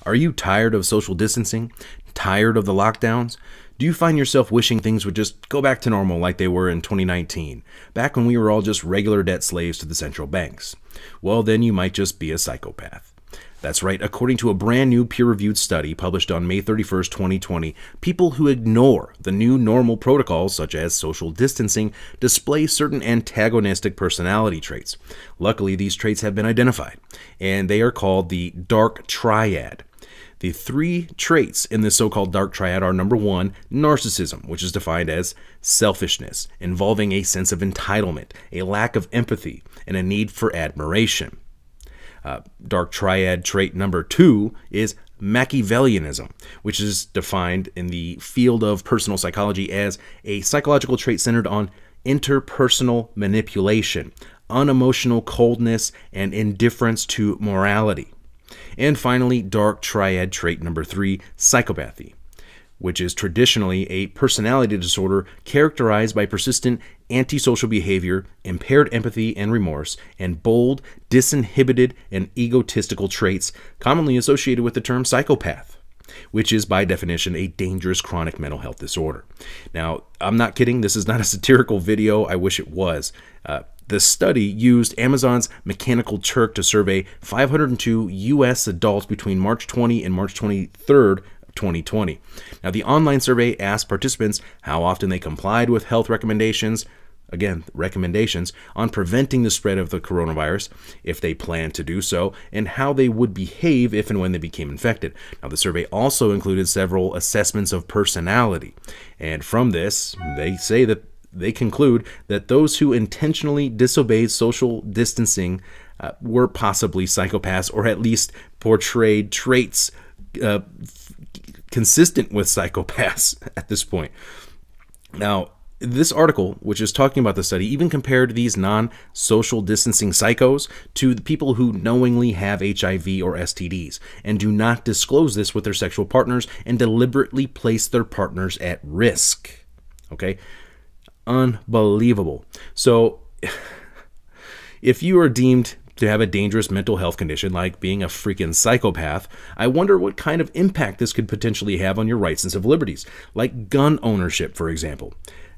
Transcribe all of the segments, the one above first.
Are you tired of social distancing? Tired of the lockdowns? Do you find yourself wishing things would just go back to normal like they were in 2019, back when we were all just regular debt slaves to the central banks? Well, then you might just be a psychopath. That's right, according to a brand new peer-reviewed study published on May 31st, 2020, people who ignore the new normal protocols, such as social distancing, display certain antagonistic personality traits. Luckily, these traits have been identified, and they are called the dark triad. The three traits in this so-called dark triad are: number one, narcissism, which is defined as selfishness, involving a sense of entitlement, a lack of empathy, and a need for admiration. Dark triad trait number two is Machiavellianism, which is defined in the field of personal psychology as a psychological trait centered on interpersonal manipulation, unemotional coldness, and indifference to morality. And finally, dark triad trait number three, psychopathy, which is traditionally a personality disorder characterized by persistent antisocial behavior, impaired empathy and remorse, and bold, disinhibited, and egotistical traits commonly associated with the term psychopath, which is by definition a dangerous chronic mental health disorder. Now, I'm not kidding. This is not a satirical video. I wish it was. The study used Amazon's Mechanical Turk to survey 502 U.S. adults between March 20 and March 23rd, 2020. Now, the online survey asked participants how often they complied with health recommendations, again, recommendations on preventing the spread of the coronavirus, if they planned to do so, and how they would behave if and when they became infected. Now, the survey also included several assessments of personality, and from this, they conclude that those who intentionally disobeyed social distancing were possibly psychopaths, or at least portrayed traits consistent with psychopaths at this point. Now, this article, which is talking about the study, even compared these non-social distancing psychos to the people who knowingly have HIV or STDs and do not disclose this with their sexual partners and deliberately place their partners at risk. Okay? Unbelievable. So, if you are deemed to have a dangerous mental health condition like being a freaking psychopath, I wonder what kind of impact this could potentially have on your rights and civil liberties, like gun ownership, for example.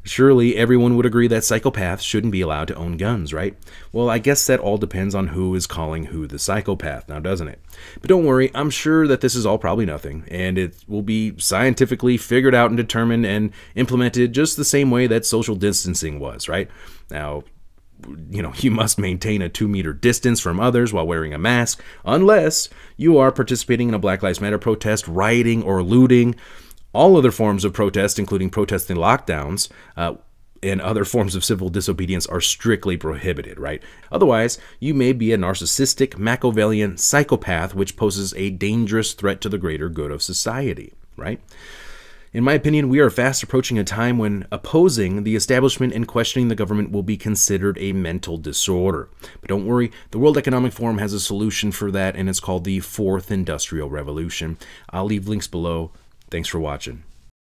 Surely everyone would agree that psychopaths shouldn't be allowed to own guns, right? Well, I guess that all depends on who is calling who the psychopath now, doesn't it? But don't worry, I'm sure that this is all probably nothing, and it will be scientifically figured out and determined and implemented just the same way that social distancing was, right? Now, you must maintain a 2-meter distance from others while wearing a mask, unless you are participating in a Black Lives Matter protest, rioting, or looting. All other forms of protest, including protesting lockdowns and other forms of civil disobedience, are strictly prohibited, right? Otherwise, you may be a narcissistic, Machiavellian psychopath, which poses a dangerous threat to the greater good of society, right? In my opinion, we are fast approaching a time when opposing the establishment and questioning the government will be considered a mental disorder. But don't worry, the World Economic Forum has a solution for that, and it's called the Fourth Industrial Revolution. I'll leave links below. Thanks for watching.